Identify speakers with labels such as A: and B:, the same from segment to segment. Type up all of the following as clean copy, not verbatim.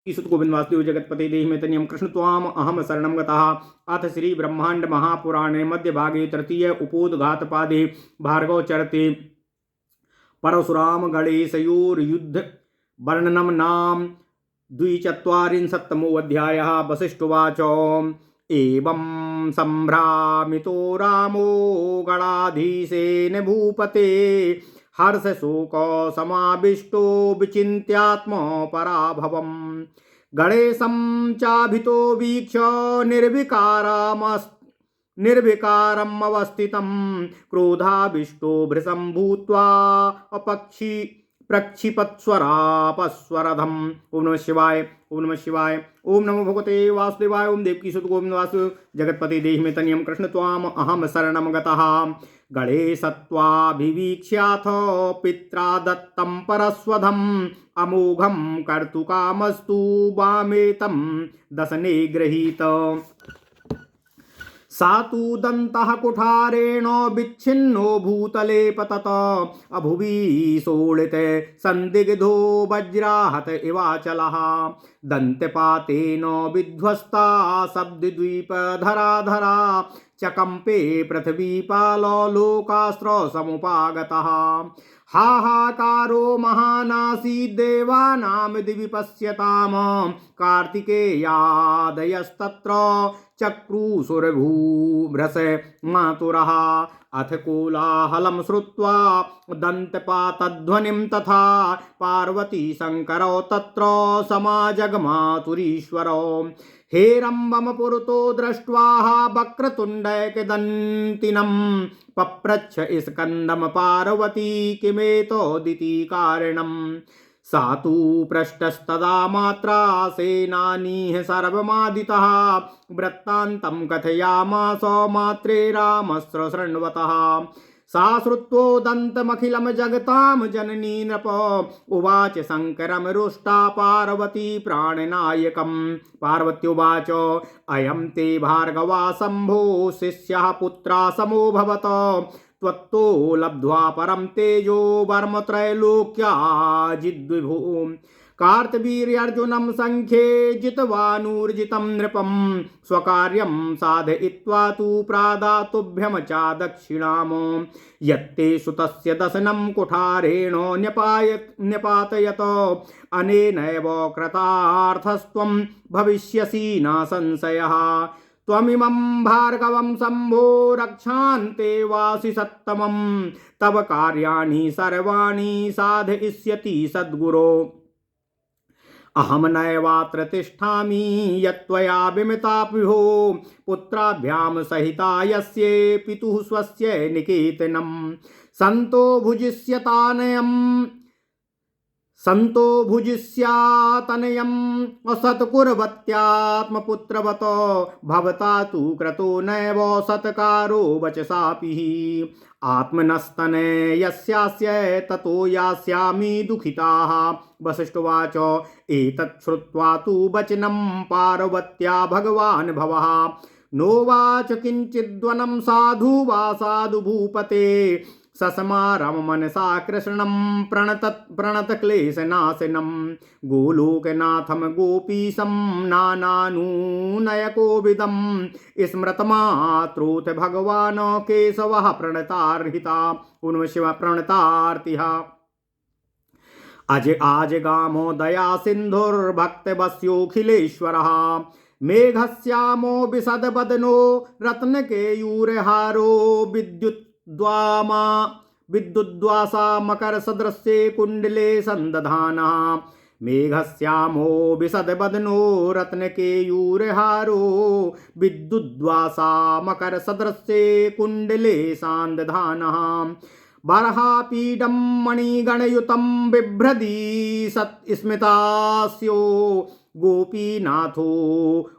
A: ईसुत गोविंद वासुदेव जगतपते देहि में तनियम कृष्ण त्वाम अहम शरणम गतः। अथ श्री ब्रह्मांड महापुराणे मध्य भागे तृतीय उपोद्घात पादे भार्गव चरते परशुराम गणेशयोर युद्ध वर्णनम नाम द्विचत्वारिंशत्तमोऽध्यायः। वसिष्ठोवाच एवं संभ्रामितो रामो गणाधीशेन भूपते हर्षशोक समाविष्टो विचिन्त्यात्म पराभवम्। गणेशं चाभितो वीक्ष निर्विकारम् अवस्थितं क्रोधाविष्टो भृशं भूत्वा अपक्षि प्रक्षिपत्स्वरापस्वरधम्। ओम नमः शिवाय, ओम नमः शिवाय, ओम नमो भगवते वासुदेवाय। ओम देवकी सुत गोविंद वासुदेव जगतपते देहि में तनियम कृष्ण त्वाम अहम शरणम गतः। गणेशत्वाभिवीक्ष्याथ पित्रा दत्तं परस्वधम् अमोघं कर्तुकामस्तु वामेतं दशने गृहीत। सातु दन्तः कुठारेण विच्छिन्नो भूतले पतत अभुवि शोणिते संदिग्धो वज्राहत इवाचलः। दन्तपातेन विध्वस्ता शब्दद्वीपधराधरा चकम्पे पृथ्वीपालो लोकास्त्र समुपागतः। हाहाकारो महानासीद् देवानां दिवि पश्यताम् कार्तिकेयादयस्तत्र चक्रुशुरभूभ्रश मातुरः। अथ कोलाहलं श्रुत्वा दन्तपातध्वनिं तथा पार्वती शङ्करौ तत्र समाजगमातुरीश्वरौ। हेरम्बं पुरतो दृष्ट्वा वक्रतुण्डैकदन्तिनं पप्रच्छ स्कन्दं पार्वती किमेतोदिति कारणम्। सा तु पृष्टस्तदा मात्रा सेनानीः सर्वमादितः वृत्तान्तं कथयामास मात्रे रामस्य शृण्वतः। सा श्रुत्वोदन्तमखिलं जगतां जननी नृप उवाच शङ्करं रुष्टा पार्वती प्राणनायकम्। पार्वत्युवाच अयं ते भार्गवा शम्भो शिष्यः पुत्रा समो भवत त्वत्तो लब्ध्वा परं तेजो वर्म त्रैलोक्याजिद्विभु। कार्तवीर्यार्जुनं संख्ये जितवानूर्जितं नृपं स्वकार्यं साधयित्वा तु प्रादातुभ्यं च दक्षिणाम्। यत्ते सुतस्य दशनं कुठारेण न्यपातयत अनेनैव कृतार्थस्त्वं भविष्यसि न संशयः। त्वमिमं भार्गवं शम्भो रक्षान्ते वासि सत्तमं तव कार्याणि सर्वाणि साधयिष्यति सद्गुरो। अहं नैवात्र तिष्ठामि यत्त्वया विमिता विभो पुत्राभ्यां सहिता यस्य पितुः स्वस्य निकेतनं। सन्तो भुजिष्यातनयम् असत्कुर्वत्यात्मपुत्रवत भवता तु क्रतो नैव सत्कारो वचसापि। आत्मनस्तने यस्यास्य ततो यास्यामि दुःखिताः। वसिष्ठोवाच एतत् श्रुत्वा तु वचनं पार्वत्या भगवान् भवः नोवाच किञ्चिद्वनं साधु वा साधु भूपते सस्मारं मनसा कृष्णं प्रणतक्लेशनाशनं। गोलोकनाथं गोपीशं नानानूनयकोविदं स्मृतमात्रोथ भगवान् केशवः प्रणतार्हिता। उन्म शिव प्रणतार्तिः। अज आज गामो दया सिन्धुर्भक्तवस्योऽखिलेश्वरः मेघश्यामो विशदवदनो रत्नकेयूरहारो विद्युद्वासा मकरसदृशे कुण्डले सन्दधानः। मेघश्यामो विशदवदनो रत्नकेयूरहारो विद्युद्वासा मकरसदृशे कुण्डले सन्दधानः। बर्हापीडं मणिगणयुतं बिभ्रदी स्मितास्यो गोपीनाथो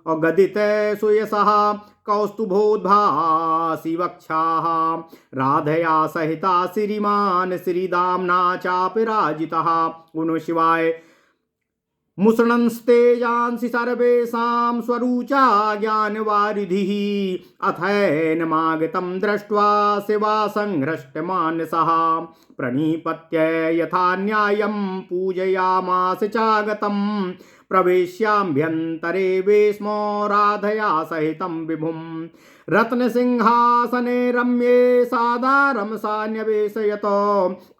A: अगदित सुयसः कौस्तुभोद्भासि वक्षाः। राधया सहिता श्रीमान् श्रीदाम्ना चापिराजितः। गुणो शिवाय। मुसृणंस्तेजांसि सर्वेषां स्वरूचा ज्ञानवारिधिः अथैनमागतं दृष्ट्वा शिवा संहृष्टमानसः प्रणिपत्य यथा न्यायं पूजयामास चागतं प्रवेश्याभ्यन्तरे वेश्मो राधया सहितं विभुम् रत्नसिंहासने रम्ये सादारं सा न्यवेशयत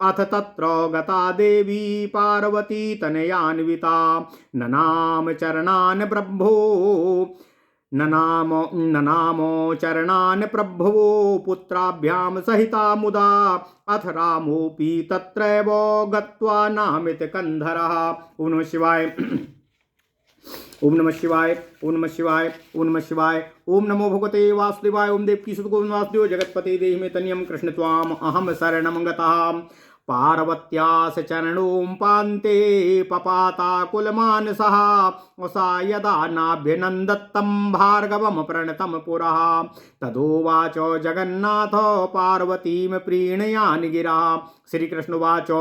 A: अथ तत्र गता देवी पार्वती तनयान्विता ननाम चरणान् प्रभो ननामो चरणान् प्रभवो पुत्राभ्यां सहिता मुदा अथ रामोऽपि तत्रैव गत्वा नामित कंधरः। ओम नमः शिवाय, ओम नमः शिवाय, ओम नमः शिवाय, ओम नमः शिवाय। ओम नमो भगवते वासुदेवाय। ओम देवकी सुत गोविंद वासुदेव जगत्पते देहि मे तन्यं कृष्ण त्वाम अहम शरणं गतः। पार्वत्यास चरणों पान्ते पपाताकुलमानसः सा यदा नाभ्यनन्दत्तं भार्गवं प्रणतं पुरः तदोवाच जगन्नाथ पार्वतीं प्रीणयानि गिरा। श्री कृष्णवाच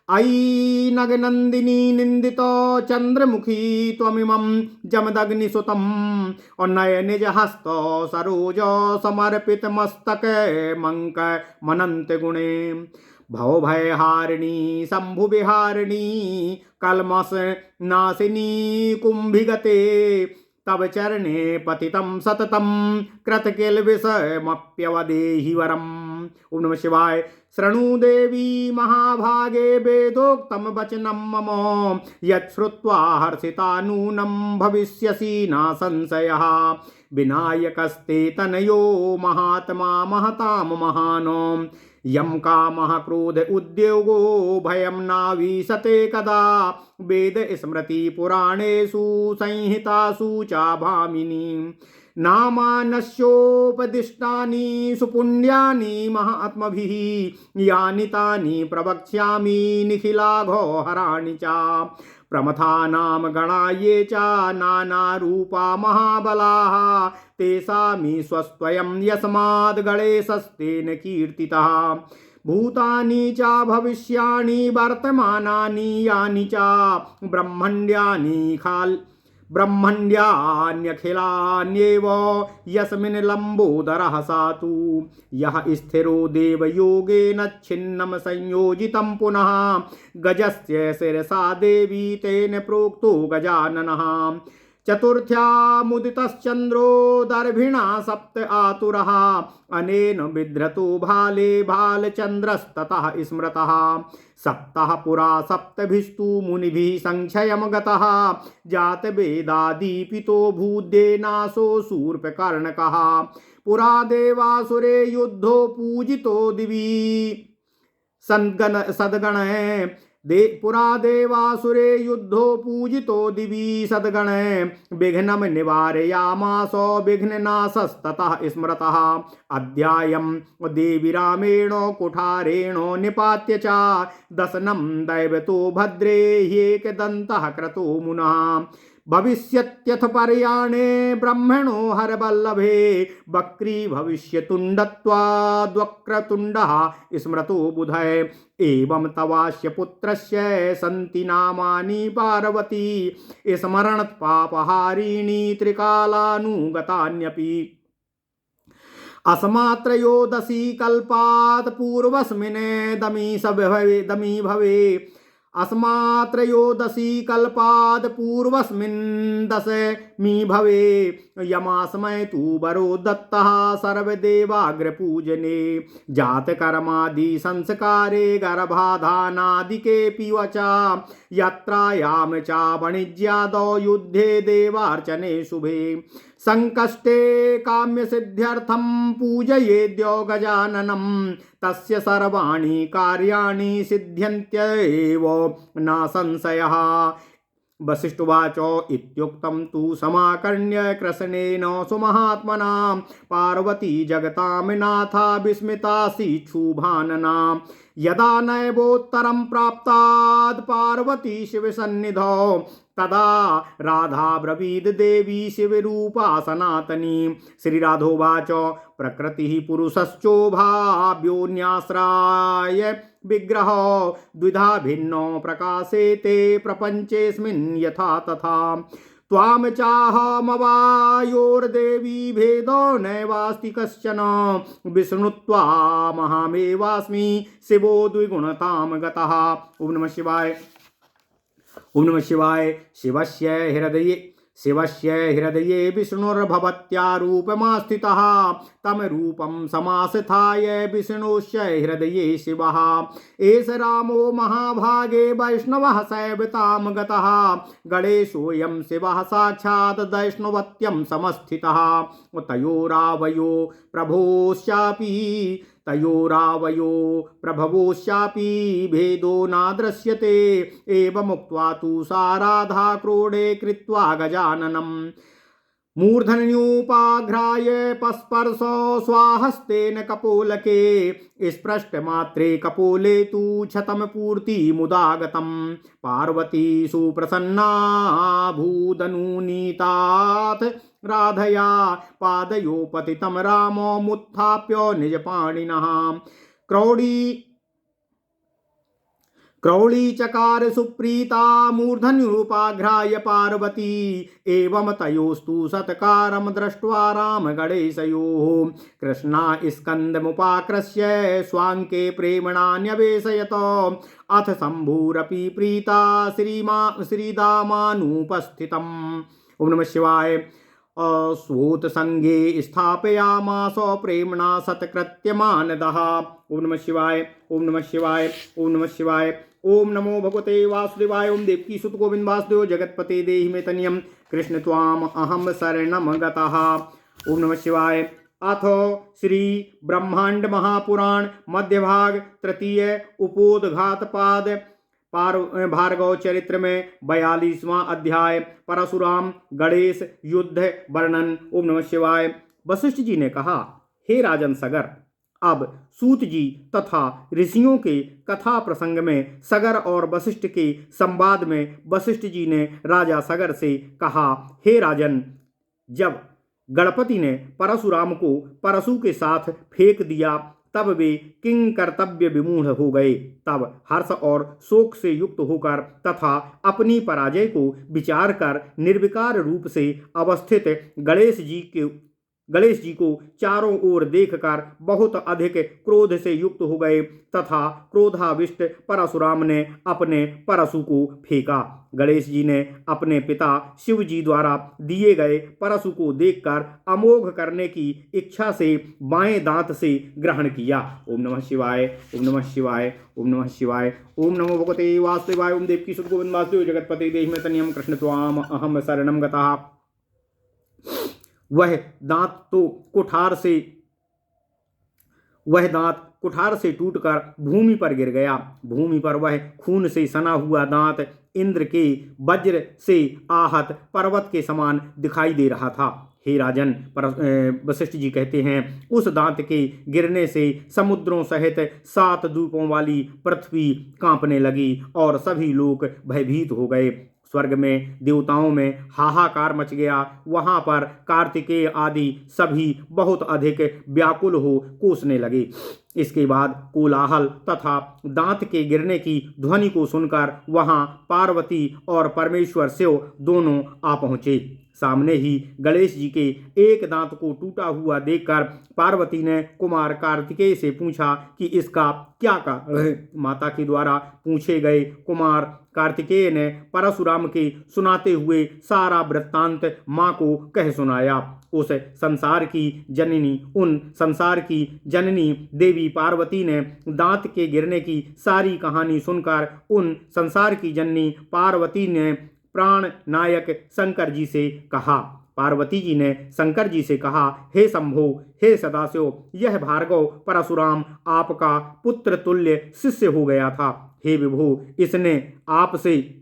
A: अयि नगनन्दिनी निन्दितो चन्द्रमुखी त्वमिमं जमदग्निसुतं उन्नय निजहस्त सरोज समर्पितमस्तके मङ्क मनन्त गुणे भवभयहारिणी शम्भुविहारिणी कल्मष नाशिनी कुम्भिगते तव चरणे पतितं सततं कृतकिलविषमप्यवदेहि वरम्। ओम नमः शिवाय। शृणु देवी महाभागे वेदोक्तं वचनं मम यच्छ्रुत्वा हर्षिता नूनं भविष्यसि न संशयः। विनायकस्ते तनयो महात्मा महतां महानो यम कामः क्रोध उद्योगो भयं नावीशते कदा वेद स्मृति पुराणेषु संहितासु च भामिनी नामानस्योपदिष्टानि सुपुण्यानि महात्मभिः यानि तानि प्रवक्ष्यामि निखिलाघोहराणि च प्रमथानां गणा ये च नानारूपा महाबलाः तेषामि स्वस्त्वयं यस्माद् गणेशस्तेन कीर्तितः भूतानि च भविष्याणि वर्तमानानि यानि च ब्रह्मण्ड्यान्यखिलान्येव यस्मिन् लम्बोदरः सातु यः स्थिरो देवयोगेन छिन्नं संयोजितं पुनः गजस्य शिरसा देवी तेन प्रोक्तो गजाननः चतुर्थ्यामुदितश्चन्द्रो दर्भिणा सप्त आतुरः अनेन विधृतो भाले भालचन्द्रस्ततः स्मृतः सप्तः पुरा सप्तभिस्तु मुनिभिः संक्षयं गतः जातवेदादीपितो भूद्येनासो शूर्पकर्णकः पुरा देवासुरे युद्धो पूजितो दिवि सद्गणः पुरा देवासुरे युद्धो पूजितो दिवि सद्गणः विघ्नं निवारयामास विघ्ननाशस्ततः स्मृतः अध्यायं देवी रामेण कुठारेण निपात्य च दशनं दैवतो भद्रे ह्येकदन्तः क्रतो मुनः भविष्यत्यथ पर्याणे ब्रह्मणो हरवल्लभे वक्री भविष्यतुण्डत्वाद्वक्रतुण्डः स्मृतो बुधय एवं तवास्य पुत्रस्य सन्ति नामानि पार्वती स्मरणत् पापहारिणी त्रिकालानुगतान्यपि अस्मात्रयोदशी कल्पात् पूर्वस्मिन् दमी भवे अस्मात्रयोदशी कल्पाद् पूर्वस्मिन् दशमी भवे यमास्मै तु वरो दत्तः सर्वदेवाग्रपूजने जातकर्मादि संस्कारे गर्भाधानादिकेऽपि वचा यात्रायां च वाणिज्यादौ युद्धे देवार्चने शुभे संकष्टे काम्यसिद्ध्यर्थं पूजयेद्यो गजाननं तस्य सर्वाणि कार्याणि सिद्ध्यन्त्येव न संशयः। वसिष्ठुवाच इत्युक्तं तु समाकर्ण्य कृशनेन सुमहात्मना पार्वती जगतां नाथा विस्मितासीच्छुभानना यदा नैवोत्तरं प्राप्ताद् पार्वती शिवसन्निधौ तदा राधा ब्रवीद देवी शिवरूपा सनातनी। श्रीराधोवाच प्रकृतिः पुरुषश्चोभाव्योऽन्याश्राय विग्रह द्विधा भिन्नो प्रकाशेते प्रपञ्चेऽस्मिन् यथा तथा त्वां चाहमवायोर्देवी भेदो नैवास्ति कश्चन विष्णुत्वामहमेवास्मि शिवो द्विगुणतां गतः। ओम नमः शिवाय, ओम नमः शिवाय। शिवस्य हृदये विष्णुर्भवत्यारूपमास्थितः तम रूपं समास्थाय विष्णुस्य हृदये शिवः एष रामो महाभागे वैष्णवः सैवतां गतः गणेशोऽयं शिवः साक्षात् वैष्णवत्यं समस्थितः तयोरावयो प्रभवोश्चापि भेदो न दृश्यते एवमुक्त्वा तु सा राधा क्रोडे कृत्वा गजाननम् मूर्धन्युपाघ्राय पस्पर्शो स्वाहस्तेन कपोलके स्पृष्टमात्रे कपोले तु क्षतं पूर्तिमुदागतम् पार्वती सुप्रसन्ना भूदनुनीतात् राधया पादयो पतितं राममुत्थाप्य निजपाणिनः क्रौड़ी चकार सुप्रीता मूर्धन्युपाघ्राय पार्वती एवं तयोस्तु सत्कारं दृष्ट्वा राम गणेशयोः कृष्णा स्कन्दमुपाकृष्य स्वाङ्के प्रेम्णा न्यवेशयत अथ शम्भुरपि प्रीता श्रीदामानुपस्थितम्। ओम नमः शिवाय। स्वोत्संगे स्थापयामास प्रेम्णा सत्कृत्यमानदः। ओम नमः शिवाय। ओम नमः शिवाय। ओम नमः शिवाय। ओम नमो भगवते वासुदेवाय। ओम देवकी सुत गोविंद वासुदेव जगतपते देहि मे तनियम कृष्ण त्वाम अहम शरणम गतः। ओम नमः शिवाय। अथ श्री ब्रह्मांड महापुराण मध्य भाग तृतीय उपोदघातपाद भार्गव चरित्र में 42वां अध्याय परशुराम गणेश युद्ध वर्णन। ओम नमः शिवाय। वशिष्ठ जी ने कहा, हे राजन सगर, अब सूत जी तथा ऋषियों के कथा प्रसंग में सगर और वशिष्ठ के संवाद में वशिष्ठ जी ने राजा सगर से कहा, हे राजन, जब गणपति ने परशुराम को परशु के साथ फेंक दिया तब वे किंग कर्तव्य विमूढ़ हो गए। तब हर्ष और शोक से युक्त होकर तथा अपनी पराजय को विचार कर निर्विकार रूप से अवस्थित गणेश जी को चारों ओर देखकर बहुत अधिक क्रोध से युक्त हो गए तथा क्रोधाविष्ट परशुराम ने अपने परशु को फेंका। गणेश जी ने अपने पिता शिव जी द्वारा दिए गए परशु को देखकर अमोघ करने की इच्छा से बाएं दांत से ग्रहण किया। ओम नमः शिवाय। ओम नमः शिवाय। ओम नमः शिवाय। ओम नमो भगवते वासुदेवाय। ओम देवकी सुत गोविंद वासुदेव जगतपते देहि मे तनियम कृष्ण त्वाम अहम शरणम गतः। वह दांत कुठार से टूटकर भूमि पर गिर गया। भूमि पर वह खून से सना हुआ दांत इंद्र के वज्र से आहत पर्वत के समान दिखाई दे रहा था। हे राजन, वशिष्ठ जी कहते हैं, उस दांत के गिरने से समुद्रों सहित 7 द्वीपों वाली पृथ्वी कांपने लगी और सभी लोग भयभीत हो गए। स्वर्ग में देवताओं में हाहाकार मच गया। वहां पर कार्तिकेय आदि सभी बहुत अधिक व्याकुल हो कोसने लगे। इसके बाद कोलाहल तथा दांत के गिरने की ध्वनि को सुनकर वहां पार्वती और परमेश्वर शिव दोनों आ पहुंचे। सामने ही गणेश जी के एक दांत को टूटा हुआ देखकर पार्वती ने कुमार कार्तिकेय से पूछा कि इसका क्या कारण है। माता के द्वारा पूछे गए कुमार कार्तिकेय ने परशुराम के सुनाते हुए सारा वृत्तांत माँ को कह सुनाया। उन संसार की जननी देवी पार्वती ने दांत के गिरने की सारी कहानी सुनकर उन संसार की जननी पार्वती ने प्राण नायक शंकर जी से कहा। पार्वती जी ने शंकर जी से कहा, हे शंभो, हे सदाशिव, यह भार्गव परशुराम आपका पुत्र तुल्य शिष्य हो गया था। हे विभो, इसने आपसे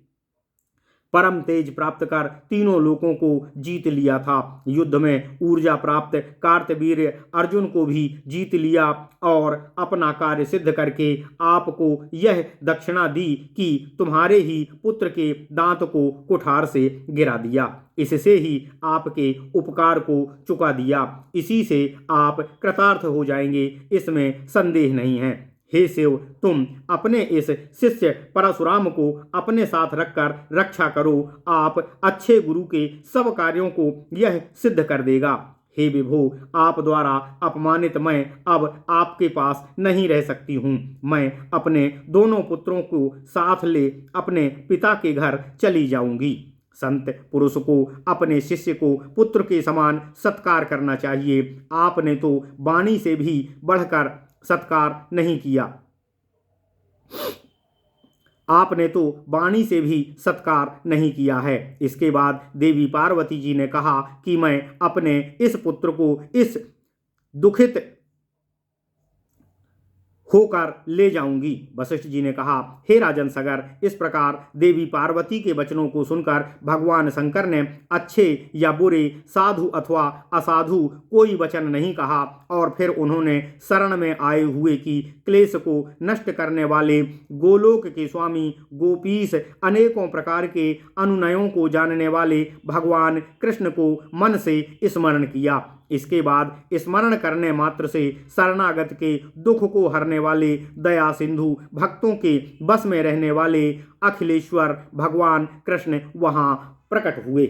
A: परम तेज प्राप्त कर तीनों लोकों को जीत लिया था। युद्ध में ऊर्जा प्राप्त कार्तवीर अर्जुन को भी जीत लिया और अपना कार्य सिद्ध करके आपको यह दक्षिणा दी कि तुम्हारे ही पुत्र के दांत को कुठार से गिरा दिया। इससे ही आपके उपकार को चुका दिया। इसी से आप कृतार्थ हो जाएंगे, इसमें संदेह नहीं है। हे शिव, तुम अपने इस शिष्य परशुराम को अपने साथ रखकर रक्षा करो। आप अच्छे गुरु के सब कार्यों को यह सिद्ध कर देगा। हे विभो, आप द्वारा अपमानित मैं अब आपके पास नहीं रह सकती हूँ। मैं अपने दोनों पुत्रों को साथ ले अपने पिता के घर चली जाऊंगी। संत पुरुष को अपने शिष्य को पुत्र के समान सत्कार करना चाहिए। आपने तो वाणी से भी बढ़कर सत्कार नहीं किया। आपने तो वाणी से भी सत्कार नहीं किया है। इसके बाद देवी पार्वती जी ने कहा कि मैं अपने इस पुत्र को इस दुखित होकर ले जाऊंगी। वशिष्ठ जी ने कहा, हे राजन सगर, इस प्रकार देवी पार्वती के वचनों को सुनकर भगवान शंकर ने अच्छे या बुरे, साधु अथवा असाधु कोई वचन नहीं कहा और फिर उन्होंने शरण में आए हुए की क्लेश को नष्ट करने वाले गोलोक के स्वामी गोपीश, अनेकों प्रकार के अनुनयों को जानने वाले भगवान कृष्ण को मन से स्मरण किया। इसके बाद स्मरण करने मात्र से शरणागत के दुख को हरने वाले दया सिंधु, भक्तों के बस में रहने वाले अखिलेश्वर भगवान कृष्ण वहां प्रकट हुए।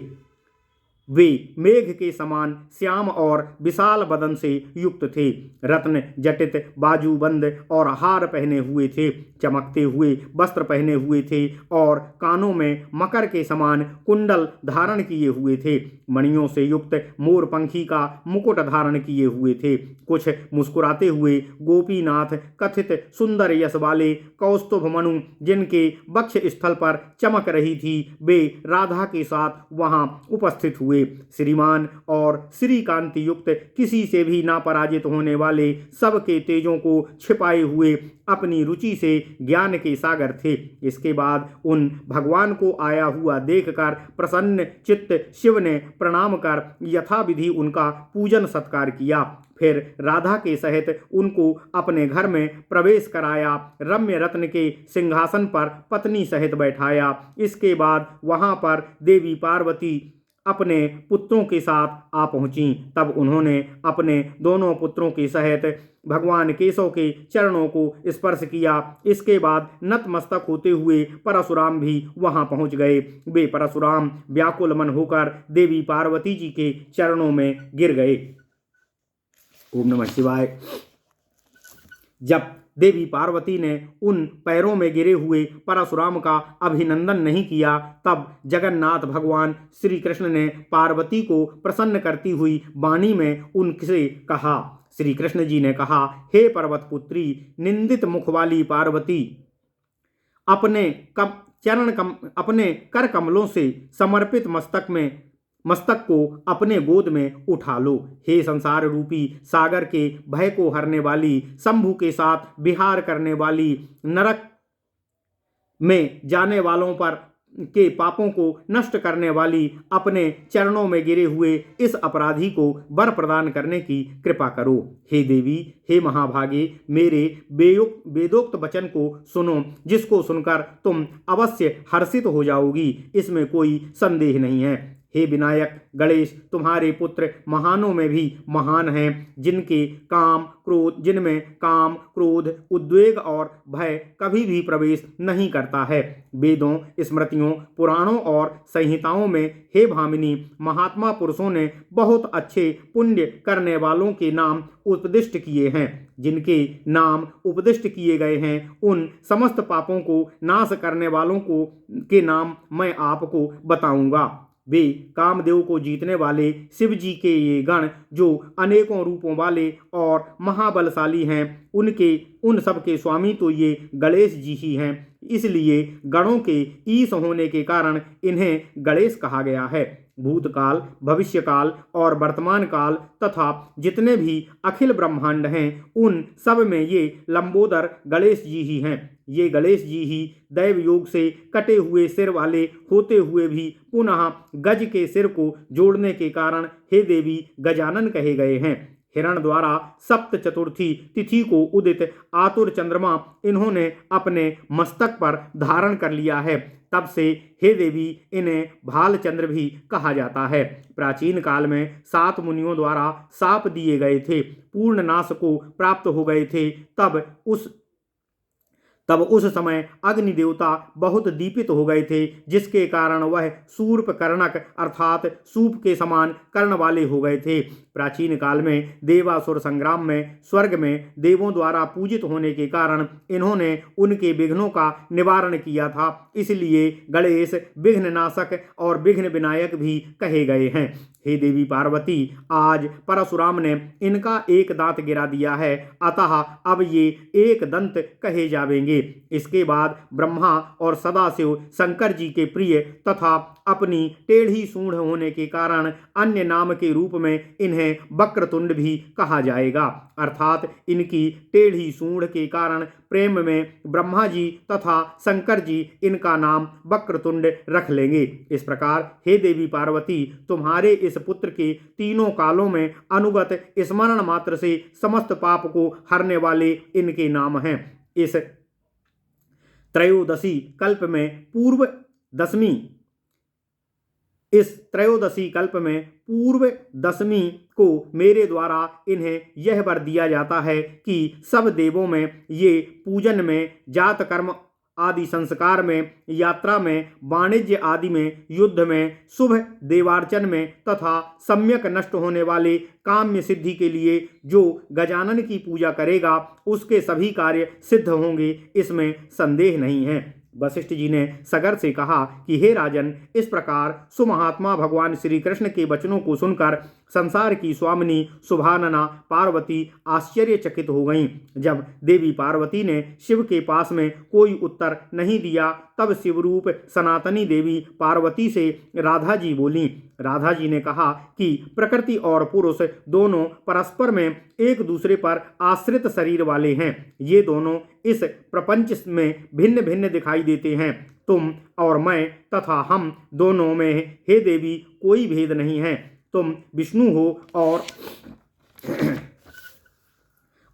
A: वे मेघ के समान श्याम और विशाल बदन से युक्त थे। रत्न जटित बाजूबंद और हार पहने हुए थे, चमकते हुए वस्त्र पहने हुए थे और कानों में मकर के समान कुंडल धारण किए हुए थे। मणियों से युक्त मोरपंखी का मुकुट धारण किए हुए थे। कुछ मुस्कुराते हुए गोपीनाथ कथित सुंदर यश वाले कौस्तुभ मनु, जिनके वक्ष स्थल पर चमक रही थी, वे राधा के साथ वहां उपस्थित हुए। श्रीमान और श्रीकांति युक्त, किसी से भी ना पराजित होने वाले, सबके तेजों को छिपाए हुए अपनी रुचि से ज्ञान के सागर थे। इसके बाद उन भगवान को आया हुआ देखकर प्रसन्न चित्त शिव ने प्रणाम कर यथाविधि उनका पूजन सत्कार किया। फिर राधा के सहित उनको अपने घर में प्रवेश कराया, रम्य रत्न के सिंहासन पर पत्नी सहित बैठाया। इसके बाद वहां पर देवी पार्वती अपने पुत्रों के साथ आ पहुंची। तब उन्होंने अपने दोनों पुत्रों के सहित भगवान केशव के चरणों को स्पर्श किया। इसके बाद नतमस्तक होते हुए परशुराम भी वहां पहुंच गए। वे परशुराम व्याकुल मन होकर देवी पार्वती जी के चरणों में गिर गए। ओम नमः शिवाय। जब देवी पार्वती ने उन पैरों में गिरे हुए परशुराम का अभिनंदन नहीं किया, तब जगन्नाथ भगवान श्री कृष्ण ने पार्वती को प्रसन्न करती हुई वाणी में उनसे कहा। श्री कृष्ण जी ने कहा, हे पर्वत पुत्री, निंदित मुख वाली पार्वती, अपने कर कमलों से समर्पित मस्तक को अपने गोद में उठा लो। हे संसार रूपी सागर के भय को हरने वाली, शंभु के साथ विहार करने वाली, नरक में जाने वालों पर के पापों को नष्ट करने वाली, अपने चरणों में गिरे हुए इस अपराधी को वर प्रदान करने की कृपा करो। हे देवी, हे महाभागे, मेरे वेदोक्त वचन को सुनो, जिसको सुनकर तुम अवश्य हर्षित हो जाओगी, इसमें कोई संदेह नहीं है। हे विनायक गणेश, तुम्हारे पुत्र महानों में भी महान हैं, जिनमें काम, क्रोध, उद्वेग और भय कभी भी प्रवेश नहीं करता है। वेदों, स्मृतियों, पुराणों और संहिताओं में हे भामिनी, महात्मा पुरुषों ने बहुत अच्छे पुण्य करने वालों के नाम उपदिष्ट किए हैं। जिनके नाम उपदिष्ट किए गए हैं, उन समस्त पापों को नाश करने वालों के नाम मैं आपको बताऊंगा। वे कामदेव को जीतने वाले शिव जी के ये गण, जो अनेकों रूपों वाले और महाबलशाली हैं, उन सब के स्वामी तो ये गणेश जी ही हैं। इसलिए गणों के ईश होने के कारण इन्हें गणेश कहा गया है। भूतकाल, भविष्यकाल और वर्तमान काल तथा जितने भी अखिल ब्रह्मांड हैं, उन सब में ये लंबोदर गणेश जी ही हैं। ये गणेश जी ही दैव योग से कटे हुए सिर वाले होते हुए भी पुनः गज के सिर को जोड़ने के कारण हे देवी गजानन कहे गए हैं। हिरण द्वारा सप्त चतुर्थी तिथि को उदित आतुर चंद्रमा इन्होंने अपने मस्तक पर धारण कर लिया है। तब से हे देवी इन्हें भालचंद्र भी कहा जाता है। प्राचीन काल में 7 मुनियों द्वारा शाप दिए गए थे, पूर्ण नाश को प्राप्त हो गए थे। तब उस समय अग्नि देवता बहुत दीपित हो गए थे, जिसके कारण वह सूर्प कर्णक अर्थात सूप के समान कर्ण वाले हो गए थे। प्राचीन काल में देवासुर संग्राम में स्वर्ग में देवों द्वारा पूजित होने के कारण इन्होंने उनके विघ्नों का निवारण किया था, इसलिए गणेश विघ्ननाशक और विघ्न विनायक भी कहे गए हैं। हे देवी पार्वती, आज परशुराम ने इनका एक दांत गिरा दिया है, अतः अब ये एक दंत कहे जावेंगे। इसके बाद ब्रह्मा और सदाशिव शंकर जी के प्रिय तथा अपनी टेढ़ी सूंड होने के कारण अन्य नाम के रूप में इन्हें वक्रतुंड भी कहा जाएगा, अर्थात इनकी टेढ़ी सूंड के कारण प्रेम में ब्रह्मा जी तथा शंकर जी इनका नाम वक्रतुंड रख लेंगे। इस प्रकार हे देवी पार्वती, तुम्हारे इस पुत्र के तीनों कालों में अनुगत स्मरण मात्र से समस्त पाप को हरने वाले इनके नाम हैं। इस त्रयोदशी कल्प में पूर्व दशमी को मेरे द्वारा इन्हें यह वर दिया जाता है कि सब देवों में ये पूजन में, जात कर्म आदि संस्कार में, यात्रा में, वाणिज्य आदि में, युद्ध में, शुभ देवार्चन में तथा सम्यक नष्ट होने वाले काम्य सिद्धि के लिए जो गजानन की पूजा करेगा उसके सभी कार्य सिद्ध होंगे, इसमें संदेह नहीं है। वशिष्ठ जी ने सगर से कहा कि हे राजन, इस प्रकार सुमहात्मा भगवान श्री कृष्ण के वचनों को सुनकर संसार की स्वामिनी शुभानना पार्वती आश्चर्यचकित हो गईं। जब देवी पार्वती ने शिव के पास में कोई उत्तर नहीं दिया, तब शिवरूप सनातनी देवी पार्वती से राधा जी बोली। राधा जी ने कहा कि प्रकृति और पुरुष दोनों परस्पर में एक दूसरे पर आश्रित शरीर वाले हैं। ये दोनों इस प्रपंच में भिन्न भिन्न दिखाई देते हैं। तुम और मैं तथा हम दोनों में हे देवी कोई भेद नहीं है। तुम विष्णु हो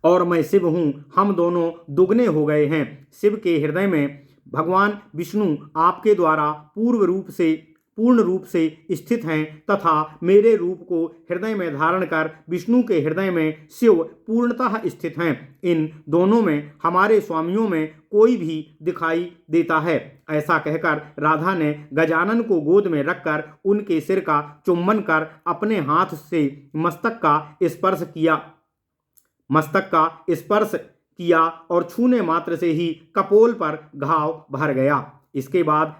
A: और मैं शिव हूँ, हम दोनों दुगने हो गए हैं। शिव के हृदय में भगवान विष्णु आपके द्वारा पूर्ण रूप से स्थित हैं तथा मेरे रूप को हृदय में धारण कर विष्णु के हृदय में शिव पूर्णतः स्थित हैं। इन दोनों में हमारे स्वामियों में कोई भी दिखाई देता है। ऐसा कहकर राधा ने गजानन को गोद में रखकर उनके सिर का चुम्बन कर अपने हाथ से मस्तक का स्पर्श किया और छूने मात्र से ही कपोल पर घाव भर गया। इसके बाद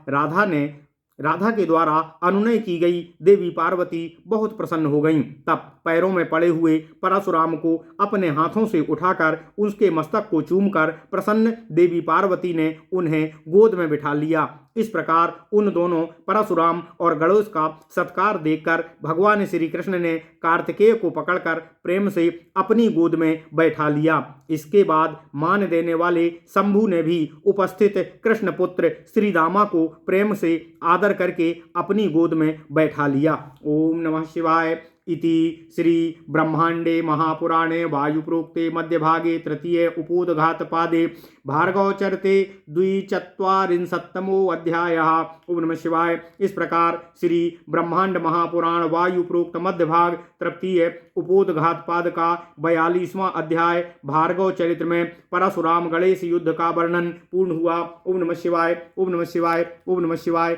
A: राधा के द्वारा अनुनय की गई देवी पार्वती बहुत प्रसन्न हो गईं। तब पैरों में पड़े हुए परशुराम को अपने हाथों से उठाकर उसके मस्तक को चूमकर प्रसन्न देवी पार्वती ने उन्हें गोद में बिठा लिया। इस प्रकार उन दोनों परशुराम और गणेश का सत्कार देखकर भगवान श्री कृष्ण ने कार्तिकेय को पकड़कर प्रेम से अपनी गोद में बैठा लिया। इसके बाद मान देने वाले शंभु ने भी उपस्थित कृष्ण पुत्र श्री दामा को प्रेम से आदर करके अपनी गोद में बैठा लिया। ओम नमः शिवाय। इति श्री ब्रह्मांडे महापुराणे वायुप्रोक्ते मध्यभागे तृतीय उपोद्घातपादे भार्गवचरिते 2चत्वारिंशत्तमो अध्यायः। ओम नमः शिवाय। इस प्रकार श्री ब्रह्मांड महापुराण वायुप्रोक्त मध्यभाग तृतीय उपोद्घातपाद का 42वां अध्याय भार्गव चरित्र में परशुराम गणेश युद्ध का वर्णन पूर्ण हुआ। ओम नमः शिवाय। ओम नमः शिवाय। ओम नमः शिवाय।